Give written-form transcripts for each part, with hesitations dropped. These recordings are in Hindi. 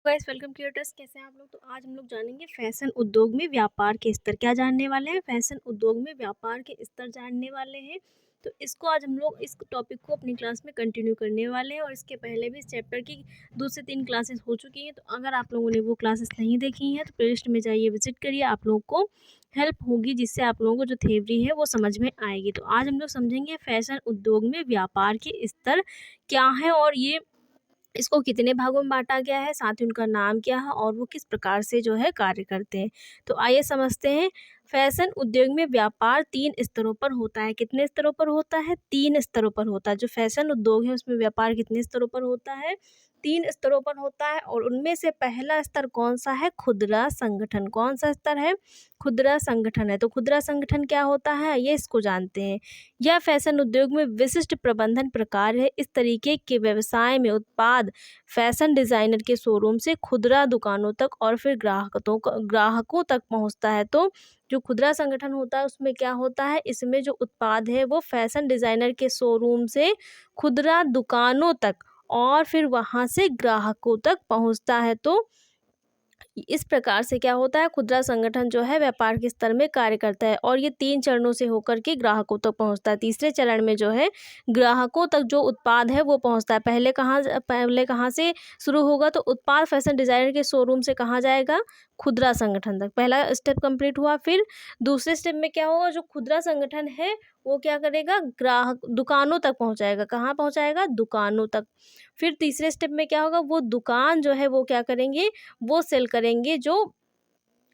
गाइस वेलकम क्रिएटर्स, कैसे हैं आप लोग। तो आज हम लोग जानेंगे फैशन उद्योग में व्यापार के स्तर। क्या जानने वाले हैं? फैशन उद्योग में व्यापार के स्तर जानने वाले हैं। तो इसको आज हम लोग इस टॉपिक को अपनी क्लास में कंटिन्यू करने वाले हैं। और इसके पहले भी इस चैप्टर की 2 से 3 क्लासेस हो चुकी हैं। तो अगर आप लोगों ने वो क्लासेस नहीं देखी हैं तो प्लेलिस्ट में जाइए, विजिट करिए। आप लोगों को हेल्प होगी, जिससे आप लोगों को जो थ्योरी है वो समझ में आएगी। तो आज हम लोग समझेंगे फैशन उद्योग में व्यापार के स्तर क्या है, और ये इसको कितने भागों में बांटा गया है, साथ ही उनका नाम क्या है और वो किस प्रकार से जो है कार्य करते हैं। तो आइए समझते हैं। फैशन उद्योग में व्यापार 3 स्तरों पर होता है। कितने स्तरों पर होता है? 3 स्तरों पर होता है। जो फैशन उद्योग है उसमें व्यापार कितने स्तरों पर होता है? 3 स्तरों पर होता है। और उनमें से पहला स्तर कौन सा है? खुदरा संगठन। कौन सा स्तर है? खुदरा संगठन है। तो खुदरा संगठन क्या होता है, ये इसको जानते हैं। यह फैशन उद्योग में विशिष्ट प्रबंधन प्रकार है। इस तरीके के व्यवसाय में उत्पाद फैशन डिजाइनर के शोरूम से खुदरा दुकानों तक और फिर ग्राहकों तक पहुंचता है। तो जो खुदरा संगठन होता है उसमें क्या होता है, इसमें जो उत्पाद है वो फैशन डिजाइनर के शोरूम से खुदरा दुकानों तक और फिर वहां से ग्राहकों तक पहुंचता है। तो इस प्रकार से क्या होता है, खुदरा संगठन जो है व्यापार के स्तर में कार्य करता है। और ये 3 चरणों से होकर के ग्राहकों तक पहुंचता है। तीसरे चरण में जो है ग्राहकों तक जो उत्पाद है वो पहुंचता है। पहले कहाँ से शुरू होगा? तो उत्पाद फैशन डिजाइनर के शोरूम से कहाँ जाएगा? खुदरा संगठन तक। पहला स्टेप कंप्लीट हुआ। फिर दूसरे स्टेप में क्या होगा, जो खुदरा संगठन है वो क्या करेगा? ग्राहक दुकानों तक पहुंचाएगा। कहाँ पहुंचाएगा? दुकानों तक। फिर तीसरे स्टेप में क्या होगा, वो दुकान जो है वो क्या करेंगे? वो सेल करेंगे जो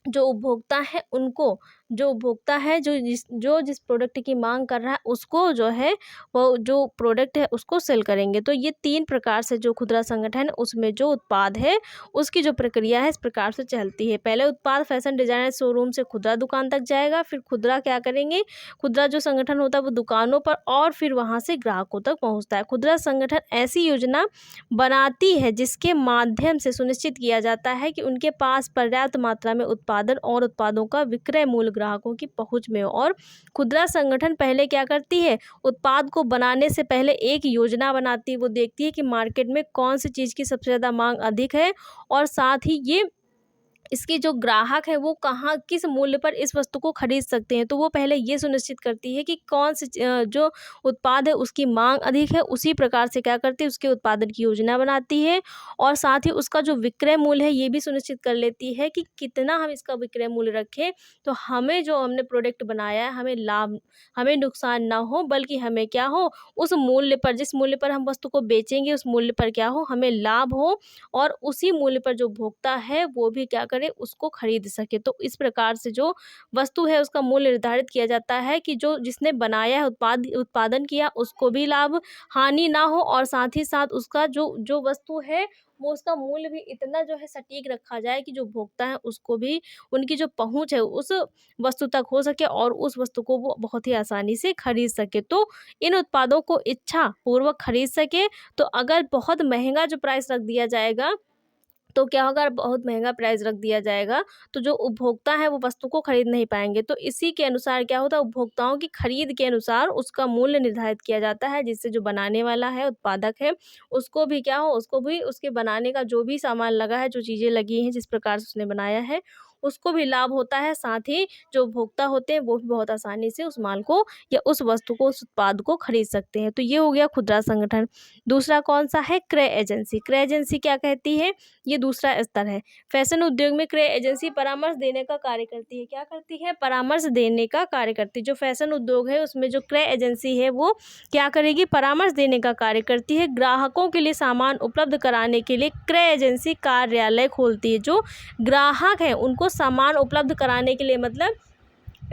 जो उपभोक्ता है उनको। जो उपभोक्ता है जो जिस प्रोडक्ट की मांग कर रहा है उसको जो है वो जो प्रोडक्ट है उसको सेल करेंगे। तो ये 3 प्रकार से जो खुदरा संगठन उसमें जो उत्पाद है उसकी जो प्रक्रिया है इस प्रकार से चलती है। पहले उत्पाद फैशन डिजाइनर शोरूम से खुदरा दुकान तक जाएगा। फिर खुदरा क्या करेंगे, खुदरा जो संगठन होता है वो दुकानों पर और फिर वहां से ग्राहकों तक पहुंचता है। खुदरा संगठन ऐसी योजना बनाती है जिसके माध्यम से सुनिश्चित किया जाता है कि उनके पास पर्याप्त मात्रा में उत्पादन और उत्पादों का विक्रय मूल्य ग्राहकों की पहुंच में हो। और खुदरा संगठन पहले क्या करती है, उत्पाद को बनाने से पहले एक योजना बनाती है। वो देखती है कि मार्केट में कौन सी चीज़ की सबसे ज़्यादा मांग अधिक है, और साथ ही ये इसके जो ग्राहक है वो कहाँ किस मूल्य पर इस वस्तु को खरीद सकते हैं। तो वो पहले ये सुनिश्चित करती है कि कौन सी जो उत्पाद है उसकी मांग अधिक है। उसी प्रकार से क्या करती है, उसके उत्पादन की योजना बनाती है। और साथ ही उसका जो विक्रय मूल्य है ये भी सुनिश्चित कर लेती है कि कितना हम इसका विक्रय मूल्य रखें, तो हमें जो हमने प्रोडक्ट बनाया है हमें नुकसान ना हो, बल्कि हमें क्या हो, उस मूल्य पर, जिस मूल्य पर हम वस्तु को बेचेंगे उस मूल्य पर क्या हो, हमें लाभ हो। और उसी मूल्य पर जो भोक्ता है वो भी क्या करे, उसको खरीद सके। तो इस प्रकार से जो वस्तु है उसका मूल्य निर्धारित किया जाता है कि जो जिसने बनाया है, उत्पादन किया, उसको भी लाभ हानि ना हो। और साथ ही साथ उसका जो जो वस्तु है वो उसका मूल्य भी इतना जो है सटीक रखा जाए कि जो भोक्ता है उसको भी उनकी जो पहुंच है उस वस्तु तक हो सके और उस वस्तु को वो बहुत ही आसानी से खरीद सके। तो इन उत्पादों को इच्छा पूर्वक खरीद सके। तो अगर बहुत महंगा जो प्राइस रख दिया जाएगा तो क्या होगा, अगर बहुत महंगा प्राइस रख दिया जाएगा तो जो उपभोक्ता है वो वस्तु को खरीद नहीं पाएंगे। तो इसी के अनुसार क्या होता है, उपभोक्ताओं की खरीद के अनुसार उसका मूल्य निर्धारित किया जाता है, जिससे जो बनाने वाला है, उत्पादक है, उसको भी क्या हो, उसको भी उसके बनाने का जो भी सामान लगा है, जो चीज़ें लगी हैं, जिस प्रकार से उसने बनाया है, उसको भी लाभ होता है। साथ ही जो उपभोक्ता होते हैं वो भी बहुत आसानी से उस माल को या उस वस्तु को, उस उत्पाद को खरीद सकते हैं। तो ये हो गया खुदरा संगठन। दूसरा कौन सा है? क्रय एजेंसी। क्रय एजेंसी क्या कहती है, ये दूसरा स्तर है। फैशन उद्योग में क्रय एजेंसी परामर्श देने का कार्य करती है। क्या करती है? परामर्श देने का कार्य करती है। जो फैशन उद्योग है उसमें जो क्रय एजेंसी है वो क्या करेगी? परामर्श देने का कार्य करती है। ग्राहकों के लिए सामान उपलब्ध कराने के लिए क्रय एजेंसी कार्यालय खोलती है। जो ग्राहक है उनको सामान उपलब्ध कराने के लिए, मतलब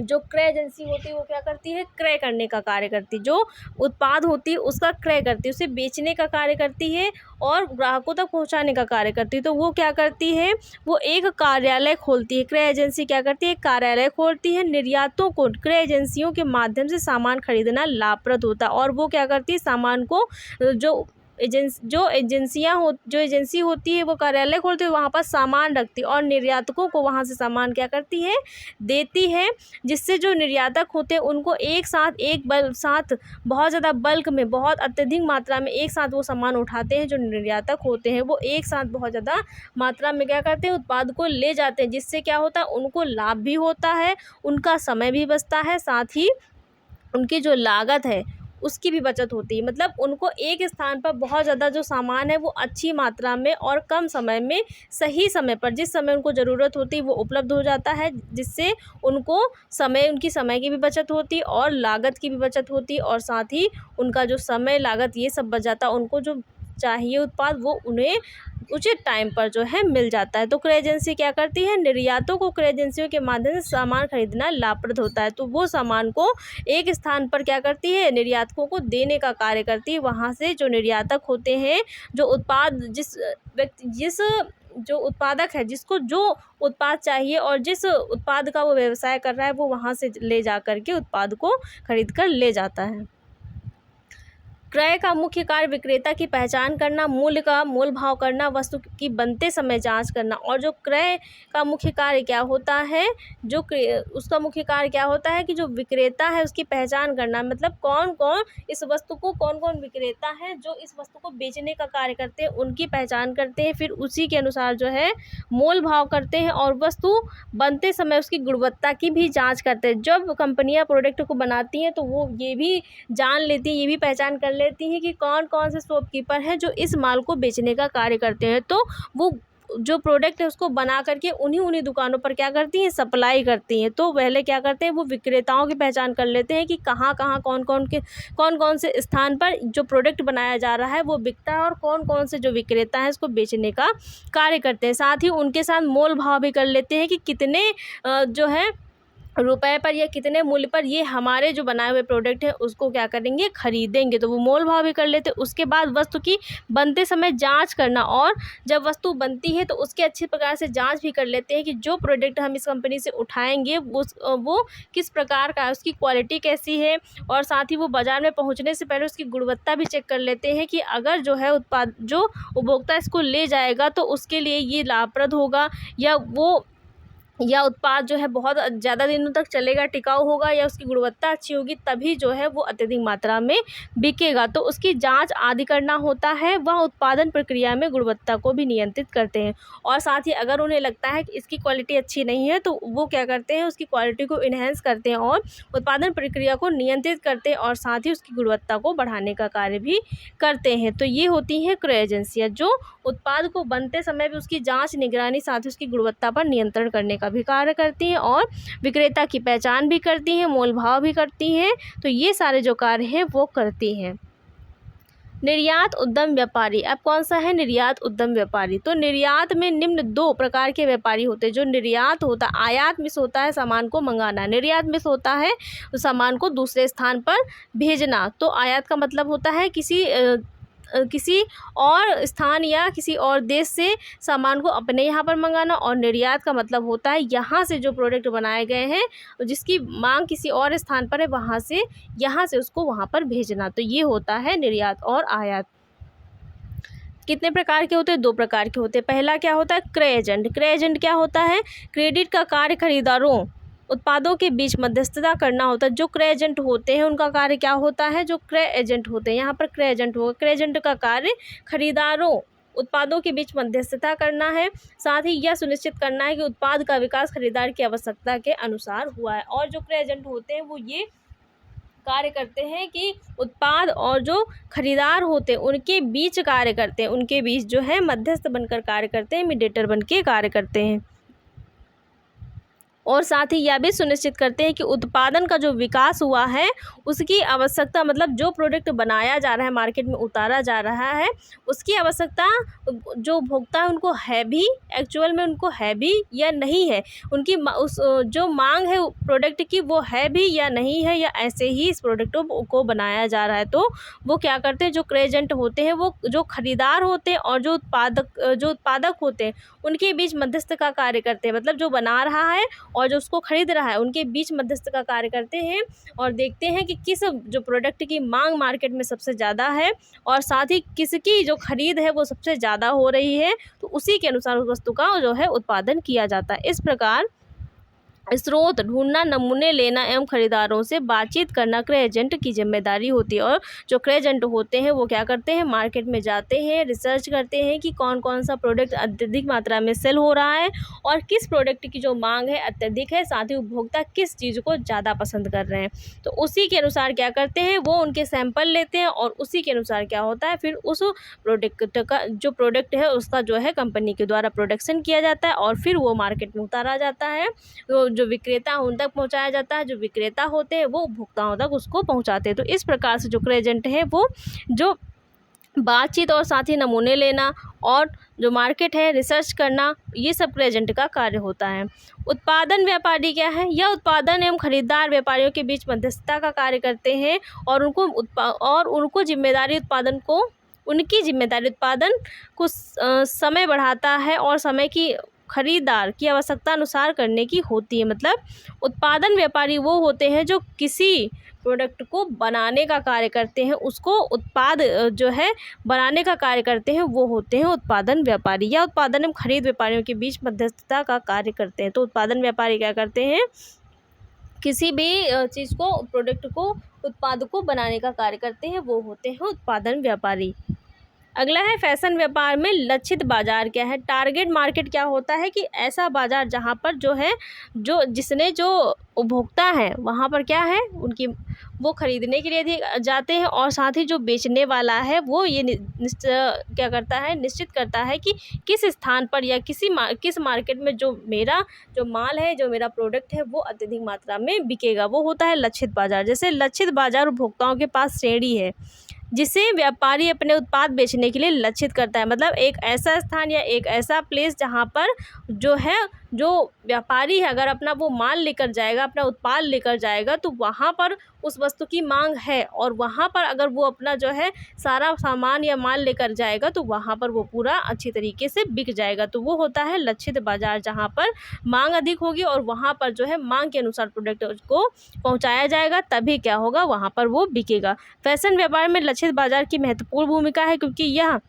जो क्रय एजेंसी होती है वो क्या करती है? क्रय करने का कार्य करती है। जो उत्पाद होती है उसका क्रय करती है, उसे बेचने का कार्य करती है और ग्राहकों तक पहुंचाने का कार्य करती है। तो वो क्या करती है? वो एक कार्यालय खोलती है। क्रय एजेंसी क्या करती है? कार्यालय खोलती है। निर्यातों को क्रय एजेंसियों के माध्यम से सामान खरीदना लाभप्रद होता है। और वो क्या करती है? सामान को जो जो एजेंसी होती है वो कार्यालय खोलती है, वहाँ पर सामान रखती है और निर्यातकों को वहाँ से सामान क्या करती है, देती है, जिससे जो निर्यातक होते हैं उनको एक साथ बहुत ज़्यादा बल्क में, बहुत अत्यधिक मात्रा में एक साथ वो सामान उठाते हैं। जो निर्यातक होते हैं वो एक साथ बहुत ज़्यादा मात्रा में क्या करते हैं, उत्पाद को ले जाते हैं, जिससे क्या होता है, उनको लाभ भी होता है, उनका समय भी बचता है, साथ ही उनकी जो लागत है उसकी भी बचत होती है। मतलब उनको एक स्थान पर बहुत ज़्यादा जो सामान है वो अच्छी मात्रा में और कम समय में, सही समय पर, जिस समय उनको ज़रूरत होती है वो उपलब्ध हो जाता है, जिससे उनकी समय की भी बचत होती है और लागत की भी बचत होती है, और साथ ही उनका जो समय, लागत ये सब बच जाता है। उनको जो चाहिए उत्पाद वो उन्हें उचित टाइम पर जो है मिल जाता है। तो क्रय एजेंसी क्या करती है, निर्यातों को क्रय एजेंसियों के माध्यम से सामान खरीदना लाभप्रद होता है। तो वो सामान को एक स्थान पर क्या करती है, निर्यातकों को देने का कार्य करती है। वहाँ से जो निर्यातक होते हैं, जो उत्पादक है, जिसको जो उत्पाद चाहिए और जिस उत्पाद का वो व्यवसाय कर रहा है, वो वहाँ से ले जा कर के उत्पाद को खरीद कर ले जाता है। क्रय का मुख्य कार्य विक्रेता की पहचान करना, मूल्य का मोल भाव करना, वस्तु की बनते समय जांच करना। और जो क्रय का मुख्य कार्य क्या होता है, उसका मुख्य कार्य क्या होता है कि जो विक्रेता है उसकी पहचान करना, मतलब कौन कौन विक्रेता है जो इस वस्तु को बेचने का कार्य करते हैं, उनकी पहचान करते हैं, फिर उसी के अनुसार जो है मोल भाव करते हैं और वस्तु बनते समय उसकी गुणवत्ता की भी जाँच करते हैं। जब कंपनियाँ प्रोडक्ट को बनाती हैं तो वो ये भी जान लेती हैं, ये भी पहचान कर लेती हैं कि कौन कौन से शॉपकीपर हैं जो इस माल को बेचने का कार्य करते हैं। तो वो जो प्रोडक्ट है उसको बना करके उन्हीं दुकानों पर क्या करती हैं, सप्लाई करती हैं। तो पहले क्या करते हैं, वो विक्रेताओं की पहचान कर लेते हैं कि कहाँ कौन कौन से स्थान पर जो प्रोडक्ट बनाया जा रहा है वो बिकता है और कौन कौन से जो विक्रेता है इसको बेचने का कार्य करते हैं। साथ ही उनके साथ मोल भाव भी कर लेते हैं कि कितने जो है रुपए पर या कितने मूल्य पर ये हमारे जो बनाए हुए प्रोडक्ट है उसको क्या करेंगे, खरीदेंगे। तो वो मोल भाव भी कर लेते हैं। उसके बाद वस्तु की बनते समय जांच करना, और जब वस्तु बनती है तो उसके अच्छी प्रकार से जांच भी कर लेते हैं कि जो प्रोडक्ट हम इस कंपनी से उठाएंगे वो किस प्रकार का है, उसकी क्वालिटी कैसी है, और साथ ही वो बाज़ार में पहुँचने से पहले उसकी गुणवत्ता भी चेक कर लेते हैं कि अगर जो है उत्पाद जो उपभोक्ता इसको ले जाएगा तो उसके लिए ये लाभप्रद होगा, या उत्पाद जो है बहुत ज़्यादा दिनों तक चलेगा, टिकाऊ होगा, या उसकी गुणवत्ता अच्छी होगी, तभी जो है वो अत्यधिक मात्रा में बिकेगा। तो उसकी जांच आदि करना होता है। वह उत्पादन प्रक्रिया में गुणवत्ता को भी नियंत्रित करते हैं, और साथ ही अगर उन्हें लगता है कि इसकी क्वालिटी अच्छी नहीं है तो वो क्या करते हैं, उसकी क्वालिटी को इन्हेंस करते हैं और उत्पादन प्रक्रिया को नियंत्रित करते हैं, और साथ ही उसकी गुणवत्ता को बढ़ाने का कार्य भी करते हैं। तो ये होती हैं क्रय एजेंसियाँ, जो उत्पाद को बनते समय भी उसकी जाँच, निगरानी, साथ ही उसकी गुणवत्ता पर नियंत्रण करने का भी कार्य करती हैं, और विक्रेता की पहचान भी करती हैं, मोल भाव भी करती हैं। तो ये सारे जो कार्य हैं वो करती हैं। निर्यात उद्यम व्यापारी, अब कौन सा है, निर्यात उद्यम व्यापारी। तो निर्यात में निम्न 2 प्रकार के व्यापारी होते हैं। जो निर्यात होता है, आयात में से होता है सामान को मंगाना, निर्यात में से होता है सामान को दूसरे स्थान पर भेजना। तो आयात का मतलब होता है किसी और स्थान या किसी और देश से सामान को अपने यहाँ पर मंगाना, और निर्यात का मतलब होता है यहाँ से जो प्रोडक्ट बनाए गए हैं जिसकी मांग किसी और स्थान पर है, यहाँ से उसको वहाँ पर भेजना। तो ये होता है निर्यात और आयात। कितने प्रकार के होते हैं, 2 प्रकार के होते हैं। पहला क्या होता है, क्रय एजेंट। क्रय एजेंट क्या होता है, क्रेडिट का कार्य खरीदारों उत्पादों के बीच मध्यस्थता करना होता है। जो क्रय एजेंट होते हैं उनका कार्य क्या होता है, जो क्रय एजेंट होते हैं, यहाँ पर क्रय एजेंट होगा, क्रय एजेंट का कार्य खरीदारों उत्पादों के बीच मध्यस्थता करना है। साथ ही यह सुनिश्चित करना है कि उत्पाद का विकास खरीदार की आवश्यकता के अनुसार हुआ है। और जो क्रय एजेंट होते हैं वो ये कार्य करते हैं कि उत्पाद और जो खरीदार होते हैं उनके बीच कार्य करते हैं, उनके बीच जो है मध्यस्थ बनकर कार्य करते हैं, मीडिएटर बन के कार्य करते हैं। और साथ ही यह भी सुनिश्चित करते हैं कि उत्पादन का जो विकास हुआ है उसकी आवश्यकता, मतलब जो प्रोडक्ट बनाया जा रहा है, मार्केट में उतारा जा रहा है, उसकी आवश्यकता जो उपभोक्ता है उनको है भी, एक्चुअल में उनको है भी या नहीं है, उनकी जो मांग है प्रोडक्ट की वो है भी या नहीं है, या ऐसे ही इस प्रोडक्ट को बनाया जा रहा है। तो वो क्या करते हैं, जो क्रय एजेंट होते हैं वो जो खरीदार होते हैं और जो उत्पादक होते हैं उनके बीच मध्यस्थ का कार्य करते हैं। मतलब जो बना रहा है और जो उसको खरीद रहा है उनके बीच मध्यस्थ का कार्य करते हैं और देखते हैं कि किस जो प्रोडक्ट की मांग मार्केट में सबसे ज़्यादा है और साथ ही किसकी जो खरीद है वो सबसे ज़्यादा हो रही है, तो उसी के अनुसार उस वस्तु का जो है उत्पादन किया जाता है। इस प्रकार स्रोत ढूंढना, नमूने लेना एवं खरीदारों से बातचीत करना क्रय एजेंट की जिम्मेदारी होती है। और जो क्रय एजेंट होते हैं वो क्या करते हैं, मार्केट में जाते हैं, रिसर्च करते हैं कि कौन कौन सा प्रोडक्ट अत्यधिक मात्रा में सेल हो रहा है और किस प्रोडक्ट की जो मांग है अत्यधिक है, साथ ही उपभोक्ता किस चीज़ को ज़्यादा पसंद कर रहे हैं। तो उसी के अनुसार क्या करते हैं, वो उनके सैंपल लेते हैं और उसी के अनुसार क्या होता है, फिर उस प्रोडक्ट का जो प्रोडक्ट है उसका जो है कंपनी के द्वारा प्रोडक्शन किया जाता है और फिर वो मार्केट में उतारा जाता है। तो जो विक्रेता उन तक पहुंचाया जाता है, जो विक्रेता होते हैं वो उपभोक्ताओं तक उसको पहुंचाते हैं। तो इस प्रकार से जो क्रय एजेंट है वो जो बातचीत और साथ ही नमूने लेना और जो मार्केट है रिसर्च करना, ये सब क्रय एजेंट का कार्य होता है। उत्पादन व्यापारी क्या है, यह उत्पादन एवं खरीदार व्यापारियों के बीच मध्यस्थता का कार्य करते हैं और उनको जिम्मेदारी उत्पादन को उनकी जिम्मेदारी उत्पादन को समय बढ़ाता है और समय की खरीदार की आवश्यकता अनुसार करने की होती है। मतलब उत्पादन व्यापारी वो होते हैं जो किसी प्रोडक्ट को बनाने का कार्य करते हैं, उसको उत्पाद जो है बनाने का कार्य करते हैं, वो होते हैं उत्पादन व्यापारी। या उत्पादन एवं खरीद व्यापारियों के बीच मध्यस्थता का कार्य करते हैं। तो उत्पादन व्यापारी क्या करते हैं, किसी भी चीज़ को, प्रोडक्ट को, उत्पाद को बनाने का कार्य करते हैं, वो होते हैं उत्पादन व्यापारी। अगला है फैशन व्यापार में लक्षित बाजार क्या है। टारगेट मार्केट क्या होता है कि ऐसा बाजार जहाँ पर जो है जो उपभोक्ता है वहाँ पर क्या है, उनकी वो खरीदने के लिए जाते हैं और साथ ही जो बेचने वाला है वो ये क्या करता है, निश्चित करता है कि किस स्थान पर या किस मार्केट में जो मेरा जो माल है, जो मेरा प्रोडक्ट है वो अत्यधिक मात्रा में बिकेगा, वो होता है लक्षित बाजार। जैसे लक्षित बाजार उपभोक्ताओं के पास श्रेणी है जिसे व्यापारी अपने उत्पाद बेचने के लिए लक्षित करता है। मतलब एक ऐसा स्थान या एक ऐसा प्लेस जहाँ पर जो है जो व्यापारी है अगर अपना वो माल लेकर जाएगा, अपना उत्पाद लेकर जाएगा, तो वहाँ पर उस वस्तु की मांग है और वहाँ पर अगर वो अपना जो है सारा सामान या माल लेकर जाएगा तो वहाँ पर वो पूरा अच्छी तरीके से बिक जाएगा। तो वो होता है लक्षित बाजार, जहाँ पर मांग अधिक होगी और वहाँ पर जो है मांग के अनुसार प्रोडक्ट को पहुँचाया जाएगा, तभी क्या होगा, वहाँ पर वो बिकेगा। फैशन व्यापार में लक्षित बाजार की महत्वपूर्ण भूमिका है क्योंकि यह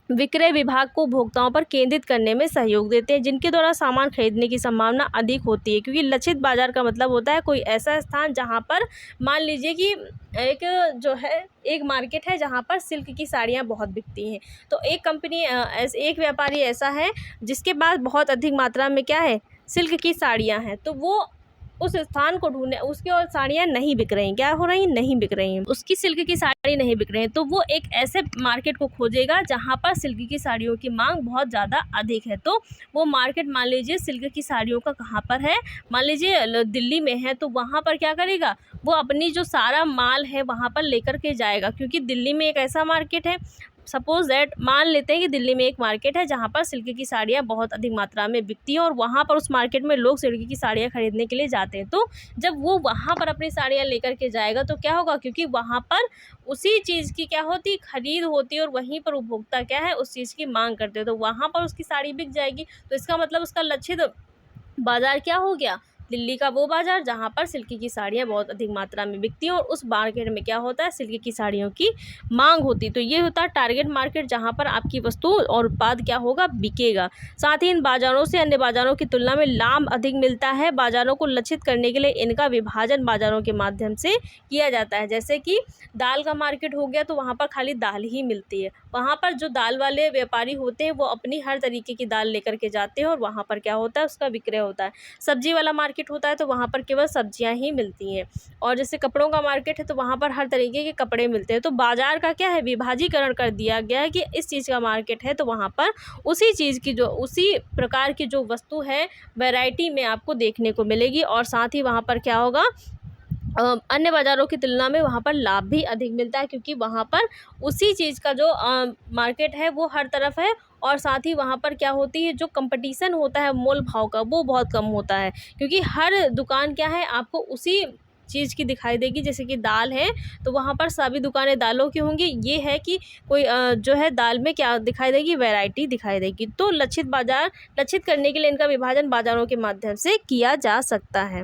विक्रय विभाग को उपभोक्ताओं पर केंद्रित करने में सहयोग देते हैं जिनके द्वारा सामान खरीदने की संभावना अधिक होती है। क्योंकि लक्षित बाजार का मतलब होता है कोई ऐसा स्थान जहां पर मान लीजिए कि एक जो है एक मार्केट है जहां पर सिल्क की साड़ियां बहुत बिकती हैं, तो एक कंपनी एक व्यापारी ऐसा है जिसके पास बहुत अधिक मात्रा में क्या है, सिल्क की साड़ियाँ हैं, तो वो उस स्थान को ढूंढने, उसकी और साड़ियाँ नहीं बिक रही, क्या हो रही, नहीं बिक रही हैं, उसकी सिल्क की साड़ी नहीं बिक रही है, तो वो एक ऐसे मार्केट को खोजेगा जहाँ पर सिल्क की साड़ियों की मांग बहुत ज़्यादा अधिक है। तो वो मार्केट मान लीजिए सिल्क की साड़ियों का कहाँ पर है, मान लीजिए दिल्ली में है, तो वहाँ पर क्या करेगा, वो अपनी जो सारा माल है वहाँ पर लेकर के जाएगा। क्योंकि दिल्ली में एक ऐसा मार्केट है, सपोज दैट मान लेते हैं कि दिल्ली में एक मार्केट है जहाँ पर सिल्क की साड़ियाँ बहुत अधिक मात्रा में बिकती हैं और वहाँ पर उस मार्केट में लोग सिल्क की साड़ियाँ खरीदने के लिए जाते हैं। तो जब वो वहाँ पर अपनी साड़ियाँ लेकर के जाएगा तो क्या होगा, क्योंकि वहाँ पर उसी चीज़ की क्या होती, खरीद होती है और वहीं पर उपभोक्ता क्या है, उस चीज़ की मांग करते हैं, तो वहाँ पर उसकी साड़ी बिक जाएगी। तो इसका मतलब उसका लक्षित बाजार क्या हो गया, दिल्ली का वो बाज़ार जहाँ पर सिल्क की साड़ियाँ बहुत अधिक मात्रा में बिकती हैं और उस मार्केट में क्या होता है, सिल्क की साड़ियों की मांग होती है। तो ये होता है टारगेट मार्केट, जहाँ पर आपकी वस्तु और उत्पाद क्या होगा, बिकेगा। साथ ही इन बाज़ारों से अन्य बाज़ारों की तुलना में लाभ अधिक मिलता है। बाज़ारों को लक्षित करने के लिए इनका विभाजन बाज़ारों के माध्यम से किया जाता है। जैसे कि दाल का मार्केट हो गया तो वहाँ पर खाली दाल ही मिलती है, वहाँ पर जो दाल वाले व्यापारी होते हैं वो अपनी हर तरीके की दाल लेकर के जाते हैं और वहाँ पर क्या होता है, उसका विक्रय होता है। सब्जी वाला मार्केट होता है तो वहाँ पर केवल सब्जियां ही मिलती हैं। और जैसे कपड़ों का मार्केट है तो वहाँ पर हर तरीके के कपड़े मिलते हैं। तो बाजार का क्या है, विभाजीकरण कर दिया गया है कि इस चीज़ का मार्केट है तो वहाँ पर उसी चीज़ की, जो उसी प्रकार की जो वस्तु है वैरायटी में आपको देखने को मिलेगी और साथ ही वहाँ पर क्या होगा, अन्य बाज़ारों की तुलना में वहाँ पर लाभ भी अधिक मिलता है क्योंकि वहाँ पर उसी चीज़ का जो मार्केट है वो हर तरफ है और साथ ही वहाँ पर क्या होती है, जो कंपटीशन होता है मोल भाव का वो बहुत कम होता है क्योंकि हर दुकान क्या है, आपको उसी चीज़ की दिखाई देगी, जैसे कि दाल है तो वहाँ पर सभी दुकानें दालों की होंगी। ये है कि कोई जो है दाल में क्या दिखाई देगी, वैरायटी दिखाई देगी। तो लक्षित करने के लिए इनका विभाजन बाज़ारों के माध्यम से किया जा सकता है।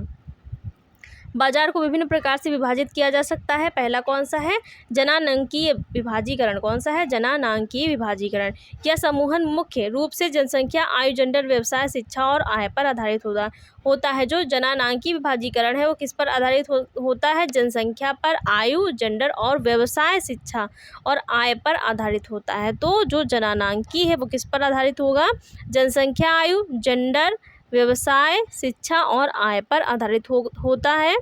बाजार को विभिन्न प्रकार से विभाजित किया जा सकता है। पहला कौन सा है, जनानांकीय विभाजीकरण। कौन सा है, जनानांकीय विभाजीकरण। क्या समूहन मुख्य रूप से जनसंख्या, आयु, जेंडर, व्यवसाय, शिक्षा और आय पर आधारित होता है। जो जनानांकीय विभाजीकरण है वो किस पर आधारित होता है, जनसंख्या पर, आयु, जेंडर और व्यवसाय, शिक्षा और आय पर आधारित होता है। तो जो जनानांकीय है वो किस पर आधारित होगा, जनसंख्या, आयु, जेंडर, व्यवसाय, शिक्षा और आय पर आधारित होता है।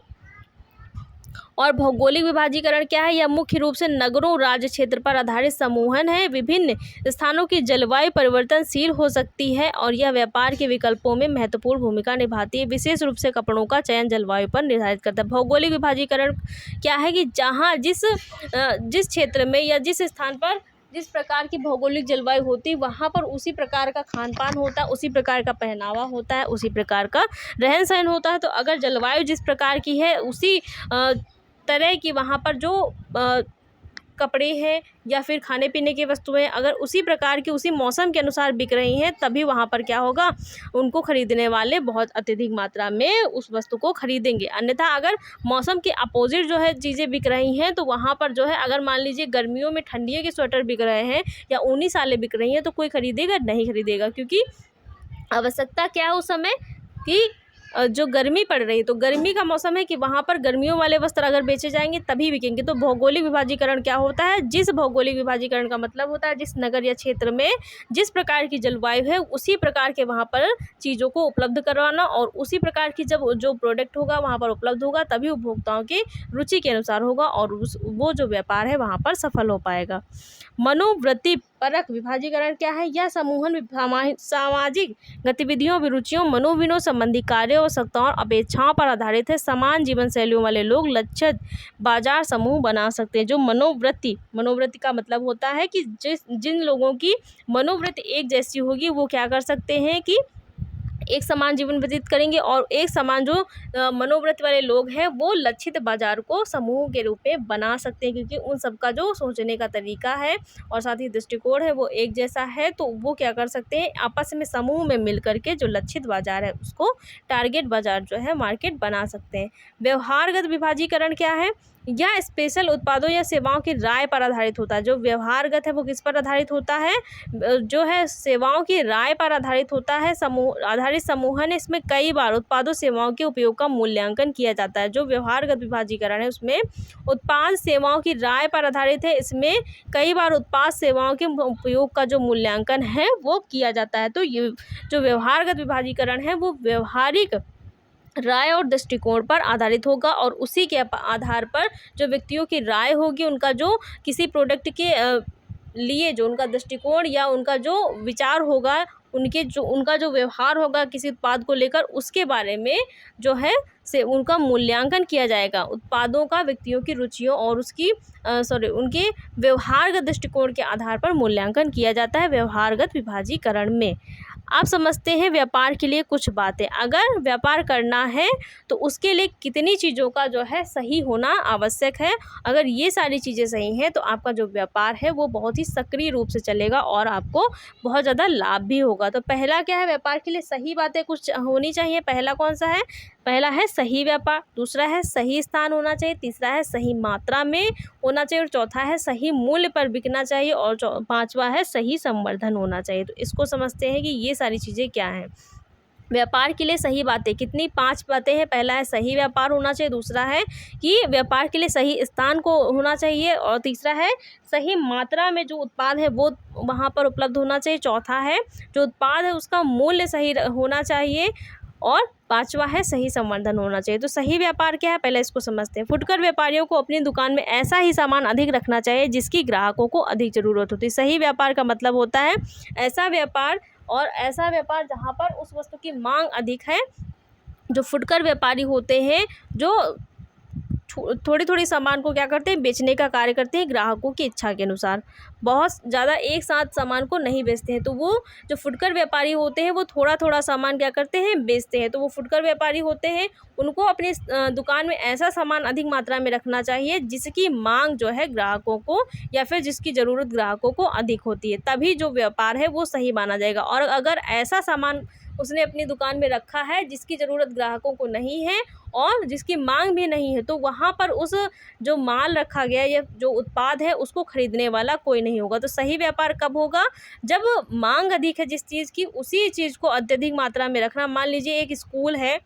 और भौगोलिक विभाजीकरण क्या है, यह मुख्य रूप से नगरों, राज्य क्षेत्र पर आधारित समूहन है। विभिन्न स्थानों की जलवायु परिवर्तनशील हो सकती है और यह व्यापार के विकल्पों में महत्वपूर्ण भूमिका निभाती है। विशेष रूप से कपड़ों का चयन जलवायु पर निर्धारित करता है। भौगोलिक विभाजीकरण क्या है कि जहाँ जिस क्षेत्र में या जिस स्थान पर जिस प्रकार की भौगोलिक जलवायु होती है वहाँ पर उसी प्रकार का खान पान होता है, उसी प्रकार का पहनावा होता है, उसी प्रकार का रहन सहन होता है। तो अगर जलवायु जिस प्रकार की है उसी तरह की वहाँ पर जो कपड़े हैं या फिर खाने पीने की वस्तुएं अगर उसी प्रकार की उसी मौसम के अनुसार बिक रही हैं तभी वहाँ पर क्या होगा, उनको खरीदने वाले बहुत अत्यधिक मात्रा में उस वस्तु को खरीदेंगे। अन्यथा अगर मौसम के अपोजिट जो है चीज़ें बिक रही हैं तो वहाँ पर जो है अगर मान लीजिए गर्मियों में ठंडियों के स्वेटर बिक रहे हैं या ऊनी सालें बिक रही हैं तो कोई खरीदेगा नहीं खरीदेगा, क्योंकि आवश्यकता क्या है उस समय कि जो गर्मी पड़ रही है तो गर्मी का मौसम है कि वहाँ पर गर्मियों वाले वस्त्र अगर बेचे जाएंगे तभी बिकेंगे। तो भौगोलिक विभाजीकरण क्या होता है, जिस भौगोलिक विभाजीकरण का मतलब होता है जिस नगर या क्षेत्र में जिस प्रकार की जलवायु है उसी प्रकार के वहाँ पर चीज़ों को उपलब्ध करवाना और उसी प्रकार की जब जो प्रोडक्ट होगा वहाँ पर उपलब्ध होगा तभी उपभोक्ताओं की रुचि के अनुसार होगा और वो जो व्यापार है वहाँ पर सफल हो पाएगा। मनोवृत्ति परक विभाजीकरण क्या है, यह समूहन सामाजिक गतिविधियों, विरुचियों, मनोविनोद संबंधी कार्यों, आवश्यकताओं और अपेक्षाओं पर आधारित है। समान जीवन शैलियों वाले लोग लक्षित बाजार समूह बना सकते हैं। जो मनोवृत्ति का मतलब होता है कि जिन लोगों की मनोवृत्ति एक जैसी होगी वो क्या कर सकते हैं कि एक समान जीवन व्यतीत करेंगे और एक समान जो मनोवृत्ति वाले लोग हैं वो लक्षित बाजार को समूह के रूप में बना सकते हैं, क्योंकि उन सबका जो सोचने का तरीका है और साथ ही दृष्टिकोण है वो एक जैसा है। तो वो क्या कर सकते हैं, आपस में समूह में मिल करके जो लक्षित बाजार है उसको टारगेट बाजार जो है मार्केट बना सकते हैं। व्यवहारगत विभाजीकरण क्या है, यह स्पेशल उत्पादों या सेवाओं की राय पर आधारित होता है। जो व्यवहारगत है वो किस पर आधारित होता है, जो है सेवाओं की राय पर आधारित होता है। समूहन इसमें कई बार उत्पादों सेवाओं के उपयोग का मूल्यांकन किया जाता है। जो व्यवहारगत विभाजीकरण है उसमें उत्पाद सेवाओं की राय पर आधारित है, इसमें कई बार उत्पाद सेवाओं के उपयोग का जो मूल्यांकन है वो किया जाता है। तो ये जो व्यवहारगत विभाजीकरण है वो व्यवहारिक राय और दृष्टिकोण पर आधारित होगा और उसी के आधार पर जो व्यक्तियों की राय होगी, उनका जो किसी प्रोडक्ट के लिए जो उनका दृष्टिकोण या उनका जो विचार होगा, उनका जो व्यवहार होगा किसी उत्पाद को लेकर, उसके बारे में जो है से उनका मूल्यांकन किया जाएगा। उत्पादों का व्यक्तियों की रुचियों और उनके व्यवहारगत दृष्टिकोण के आधार पर मूल्यांकन किया जाता है व्यवहारगत विभाजीकरण में। आप समझते हैं व्यापार के लिए कुछ बातें। अगर व्यापार करना है तो उसके लिए कितनी चीज़ों का जो है सही होना आवश्यक है। अगर ये सारी चीज़ें सही हैं तो आपका जो व्यापार है वो बहुत ही सक्रिय रूप से चलेगा और आपको बहुत ज़्यादा लाभ भी होगा। तो पहला क्या है, व्यापार के लिए सही बातें कुछ होनी चाहिए। पहला कौन सा है, पहला है सही व्यापार, दूसरा है सही स्थान होना चाहिए, तीसरा है सही मात्रा में होना चाहिए और चौथा है सही मूल्य पर बिकना चाहिए और पांचवा है सही संवर्धन होना चाहिए। तो इसको समझते हैं कि ये सारी चीज़ें क्या हैं। व्यापार के लिए सही बातें कितनी, 5 बातें हैं। पहला है सही व्यापार होना चाहिए, दूसरा है कि व्यापार के लिए सही स्थान को होना चाहिए और तीसरा है सही मात्रा में जो उत्पाद है वो वहाँ पर उपलब्ध होना चाहिए, चौथा है जो उत्पाद है उसका मूल्य सही होना चाहिए और पांचवा है सही संवर्धन होना चाहिए। तो सही व्यापार क्या है, पहले इसको समझते हैं। फुटकर व्यापारियों को अपनी दुकान में ऐसा ही सामान अधिक रखना चाहिए जिसकी ग्राहकों को अधिक ज़रूरत होती है। सही व्यापार का मतलब होता है ऐसा व्यापार जहाँ पर उस वस्तु की मांग अधिक है। जो फुटकर व्यापारी होते हैं, जो थोड़ी-थोड़ी सामान को क्या करते हैं, बेचने का कार्य करते हैं ग्राहकों की इच्छा के अनुसार। बहुत ज़्यादा एक साथ सामान को नहीं बेचते हैं। तो वो जो फुटकर व्यापारी होते हैं वो थोड़ा-थोड़ा सामान क्या करते हैं, बेचते हैं। तो वो फुटकर व्यापारी होते हैं, उनको अपनी दुकान में ऐसा सामान अधिक मात्रा में रखना चाहिए जिसकी माँग जो है ग्राहकों को या फिर जिसकी ज़रूरत ग्राहकों को अधिक होती है। तभी जो व्यापार है वो सही माना जाएगा। और अगर ऐसा सामान उसने अपनी दुकान में रखा है जिसकी ज़रूरत ग्राहकों को नहीं है और जिसकी माँग भी नहीं है, तो वहाँ पर उस जो माल रखा गया या जो उत्पाद है उसको खरीदने वाला कोई नहीं होगा। तो सही व्यापार कब होगा, जब माँग अधिक है जिस चीज़ की, उसी चीज़ को अत्यधिक मात्रा में रखना। मान लीजिए एक स्कूल है,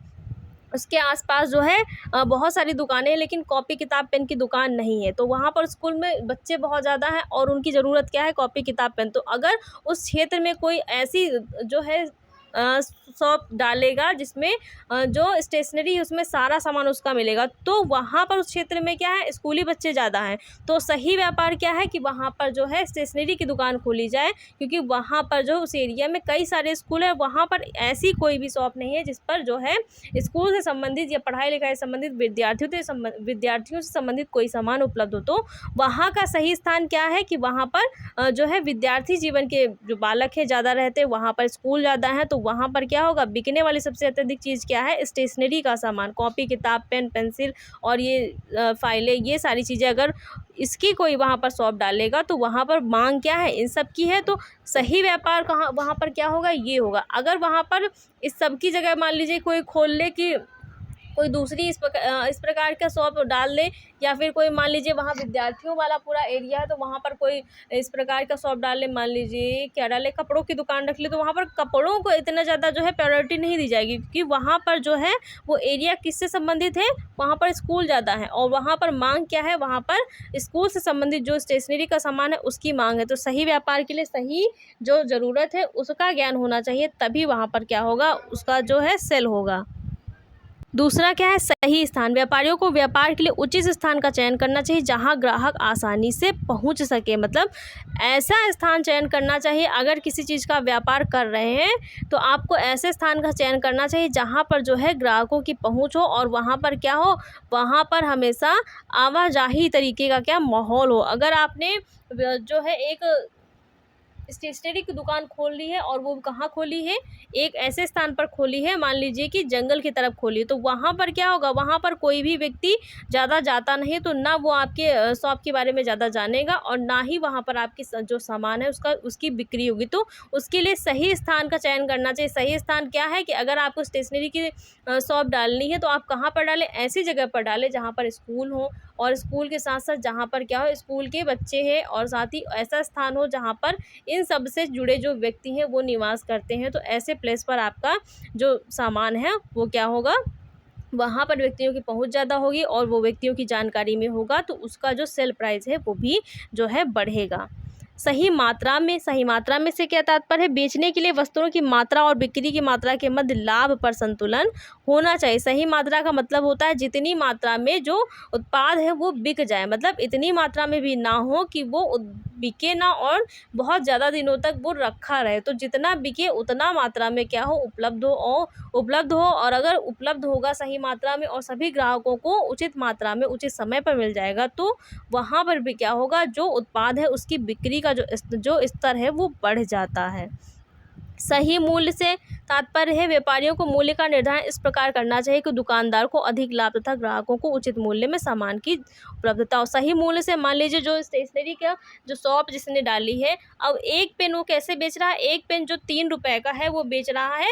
उसके आस-पास जो है बहुत सारी दुकानें हैं, लेकिन कॉपी किताब पेन की दुकान नहीं है। तो वहाँ पर स्कूल में बच्चे बहुत ज़्यादा हैं और उनकी ज़रूरत क्या है, कॉपी किताब पेन। तो अगर उस क्षेत्र में कोई ऐसी जो है शॉप डालेगा जिसमें जो स्टेशनरी है उसमें सारा सामान उसका मिलेगा, तो वहाँ पर उस क्षेत्र में क्या है, स्कूली बच्चे ज़्यादा हैं। तो सही व्यापार क्या है कि वहाँ पर जो है स्टेशनरी की दुकान खोली जाए, क्योंकि वहाँ पर जो उस एरिया में कई सारे स्कूल हैं, वहाँ पर ऐसी कोई भी शॉप नहीं है जिस पर जो है स्कूल से संबंधित या पढ़ाई लिखाई से संबंधित विद्यार्थियों से संबंधित कोई सामान उपलब्ध हो। तो वहाँ का सही स्थान क्या है कि वहाँ पर जो है विद्यार्थी जीवन के जो बालक है ज़्यादा रहते हैं, वहाँ पर स्कूल ज़्यादा हैं। तो वहाँ पर क्या होगा, बिकने वाली सबसे अत्यधिक चीज़ क्या है, स्टेशनरी का सामान, कॉपी किताब पेन पेंसिल और ये फाइलें, ये सारी चीज़ें। अगर इसकी कोई वहाँ पर शॉप डालेगा तो वहाँ पर मांग क्या है, इन सब की है। तो सही व्यापार कहाँ वहाँ पर क्या होगा, ये होगा। अगर वहाँ पर इस सब की जगह मान लीजिए कोई खोल ले कि कोई दूसरी इस प्रकार का शॉप डाल दे, या फिर कोई मान लीजिए वहाँ विद्यार्थियों वाला पूरा एरिया है तो वहाँ पर कोई इस प्रकार का शॉप डाल ले, मान लीजिए क्या डाले, कपड़ों की दुकान रख ले, तो वहाँ पर कपड़ों को इतना ज़्यादा जो है प्रायोरिटी नहीं दी जाएगी, क्योंकि वहाँ पर जो है वो एरिया किससे संबंधित है, वहाँ पर स्कूल ज़्यादा है और वहाँ पर मांग क्या है, वहाँ पर स्कूल से संबंधित जो स्टेशनरी का सामान है उसकी मांग है। तो सही व्यापार के लिए सही जो ज़रूरत है उसका ज्ञान होना चाहिए, तभी वहाँ पर क्या होगा, उसका जो है सेल होगा। दूसरा क्या है, सही स्थान। व्यापारियों को व्यापार के लिए उचित स्थान का चयन करना चाहिए जहां ग्राहक आसानी से पहुंच सके। मतलब ऐसा स्थान चयन करना चाहिए, अगर किसी चीज़ का व्यापार कर रहे हैं तो आपको ऐसे स्थान का चयन करना चाहिए जहां पर जो है ग्राहकों की पहुंच हो और वहां पर क्या हो, वहां पर हमेशा आवाजाही तरीके का क्या माहौल हो। अगर आपने जो है एक स्टेशनरी की दुकान खोल ली है और वो कहाँ खोली है, एक ऐसे स्थान पर खोली है, मान लीजिए कि जंगल की तरफ खोली है, तो वहाँ पर क्या होगा, वहाँ पर कोई भी व्यक्ति ज़्यादा जाता नहीं, तो ना वो आपके शॉप के बारे में ज़्यादा जानेगा और ना ही वहाँ पर आपकी जो सामान है उसकी बिक्री होगी। तो उसके लिए सही स्थान का चयन करना चाहिए। सही स्थान क्या है कि अगर आपको स्टेशनरी की शॉप डालनी है तो आप कहाँ पर डालें, ऐसी जगह पर डालें जहाँ पर स्कूल हो और स्कूल के साथ साथ जहाँ पर क्या हो, स्कूल के बच्चे हैं, और साथ ही ऐसा स्थान हो जहाँ पर इन सब से जुड़े जो व्यक्ति हैं वो निवास करते हैं। तो ऐसे प्लेस पर आपका जो सामान है वो क्या होगा, वहाँ पर व्यक्तियों की पहुँच ज़्यादा होगी और वो व्यक्तियों की जानकारी में होगा, तो उसका जो सेल प्राइस है वो भी जो है बढ़ेगा। सही मात्रा में से क्या तात्पर्य है, बेचने के लिए वस्तुओं की मात्रा और बिक्री की मात्रा के मध्य लाभ पर संतुलन होना चाहिए। सही मात्रा का मतलब होता है जितनी मात्रा में जो उत्पाद है वो बिक जाए, मतलब इतनी मात्रा में भी ना हो कि वो बिके ना और बहुत ज़्यादा दिनों तक वो रखा रहे। तो जितना बिके उतना मात्रा में क्या हो, उपलब्ध हो और अगर उपलब्ध होगा सही मात्रा में और सभी ग्राहकों को उचित मात्रा में उचित समय पर मिल जाएगा, तो वहाँ पर भी क्या होगा, जो उत्पाद है उसकी बिक्री का जो स्तर है वो बढ़ जाता है। सही मूल्य से तात्पर्य है व्यापारियों को मूल्य का निर्धारण इस प्रकार करना चाहिए कि दुकानदार को अधिक लाभ तथा ग्राहकों को उचित मूल्य में सामान की उपलब्धता हो। सही मूल्य से मान लीजिए जो स्टेशनरी का जो शॉप जिसने डाली है, अब एक पेन वो कैसे बेच रहा है, एक पेन जो 3 रुपए का है वो बेच रहा है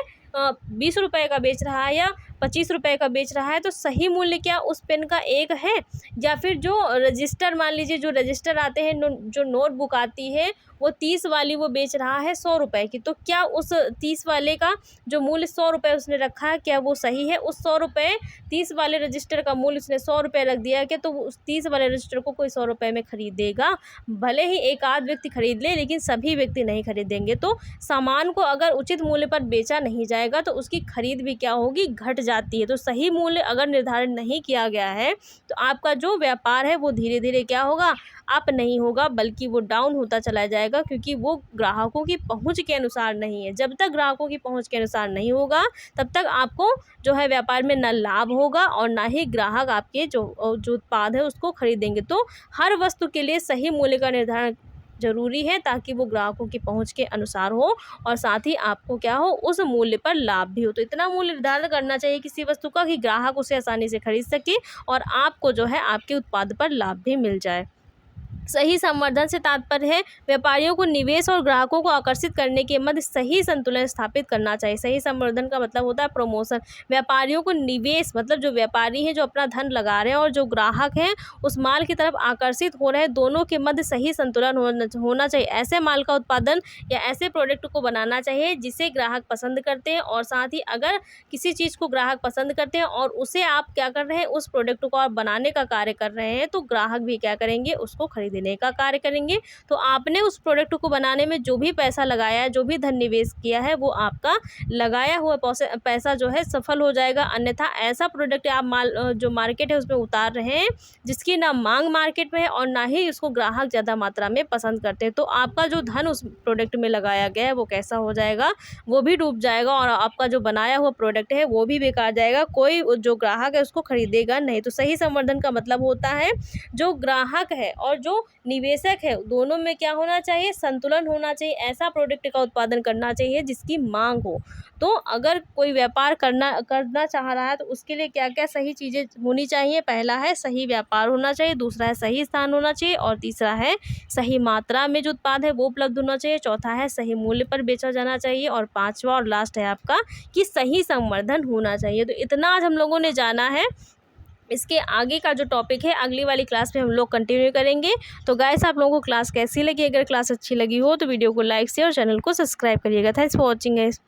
20 रुपए का बेच रहा है या 25 रुपए का बेच रहा है। तो सही मूल्य क्या उस पेन का एक है, या फिर जो रजिस्टर, मान लीजिए जो रजिस्टर आते हैं, जो नोटबुक आती है वो 30 वाली वो बेच रहा है 100 रुपए की, तो क्या उस 30 वाले का जो मूल्य 100 रुपए उसने रखा है क्या वो सही है? उस 100 रुपए 30 वाले रजिस्टर का मूल्य उसने 100 रुपए रख दिया है क्या, तो उस 30 वाले रजिस्टर को कोई 100 रुपए में खरीदेगा? भले ही एक आध व्यक्ति खरीद ले, लेकिन सभी व्यक्ति नहीं खरीदेंगे। तो सामान को अगर उचित मूल्य पर बेचा नहीं जाएगा तो उसकी खरीद भी क्या होगी, घट जाती है। तो सही मूल्य अगर निर्धारण नहीं किया गया है तो आपका जो व्यापार है वो धीरे धीरे क्या होगा, अप नहीं होगा बल्कि वो डाउन होता चला जाएगा, क्योंकि वो ग्राहकों की पहुँच के अनुसार नहीं है। जब तक ग्राहकों की पहुँच के अनुसार नहीं होगा तब तक आपको जो है व्यापार में ना लाभ होगा और ना ही ग्राहक आपके जो उत्पाद है उसको खरीदेंगे। तो हर वस्तु के लिए सही मूल्य का निर्धारण ज़रूरी है, ताकि वो ग्राहकों की पहुँच के अनुसार हो और साथ ही आपको क्या हो, उस मूल्य पर लाभ भी हो। तो इतना मूल्य निर्धारण करना चाहिए किसी वस्तु का कि ग्राहक उसे आसानी से खरीद सके और आपको जो है आपके उत्पाद पर लाभ भी मिल जाए। सही संवर्धन से तात्पर्य है व्यापारियों को निवेश और ग्राहकों को आकर्षित करने के मध्य सही संतुलन स्थापित करना चाहिए। सही संवर्धन का मतलब होता है प्रमोशन। व्यापारियों को निवेश मतलब जो व्यापारी हैं जो अपना धन लगा रहे हैं और जो ग्राहक हैं उस माल की तरफ आकर्षित हो रहे हैं, दोनों के मध्य सही संतुलन होना चाहिए। ऐसे माल का उत्पादन या ऐसे प्रोडक्ट को बनाना चाहिए जिसे ग्राहक पसंद करते हैं, और साथ ही अगर किसी चीज़ को ग्राहक पसंद करते हैं और उसे आप क्या कर रहे हैं, उस प्रोडक्ट को आप बनाने का कार्य कर रहे हैं, तो ग्राहक भी क्या करेंगे, उसको खरीदने का कार्य करेंगे। तो आपने उस प्रोडक्ट को बनाने में जो भी पैसा लगाया है, जो भी धन निवेश किया है, वो आपका लगाया हुआ पैसा जो है सफल हो जाएगा। अन्यथा ऐसा प्रोडक्ट आप जो मार्केट है उसमें उतार रहे हैं जिसकी ना मांग मार्केट में है और ना ही उसको ग्राहक ज़्यादा मात्रा में पसंद करते हैं, तो आपका जो धन उस प्रोडक्ट में लगाया गया है वो कैसा हो जाएगा, वो भी डूब जाएगा और आपका जो बनाया हुआ प्रोडक्ट है वो भी बेकार जाएगा। कोई जो ग्राहक है उसको खरीदेगा नहीं। तो सही संवर्धन का मतलब होता है जो ग्राहक है और जो निवेशक है दोनों में क्या होना चाहिए, संतुलन होना चाहिए। ऐसा प्रोडक्ट का उत्पादन करना चाहिए जिसकी मांग हो। तो अगर कोई व्यापार करना चाह रहा है तो उसके लिए क्या क्या सही चीज़ें होनी चाहिए। पहला है सही व्यापार होना चाहिए, दूसरा है सही स्थान होना चाहिए, और तीसरा है सही मात्रा में जो उत्पाद है वो उपलब्ध होना चाहिए, चौथा है सही मूल्य पर बेचा जाना चाहिए, और पांचवा और लास्ट है आपका कि सही संवर्धन होना चाहिए। तो इतना आज हम लोगों ने जाना है। इसके आगे का जो टॉपिक है अगली वाली क्लास में हम लोग कंटिन्यू करेंगे। तो गाइस आप लोगों को क्लास कैसी लगी, अगर क्लास अच्छी लगी हो तो वीडियो को लाइक शेयर और चैनल को सब्सक्राइब करिएगा। Thanks for watching guys.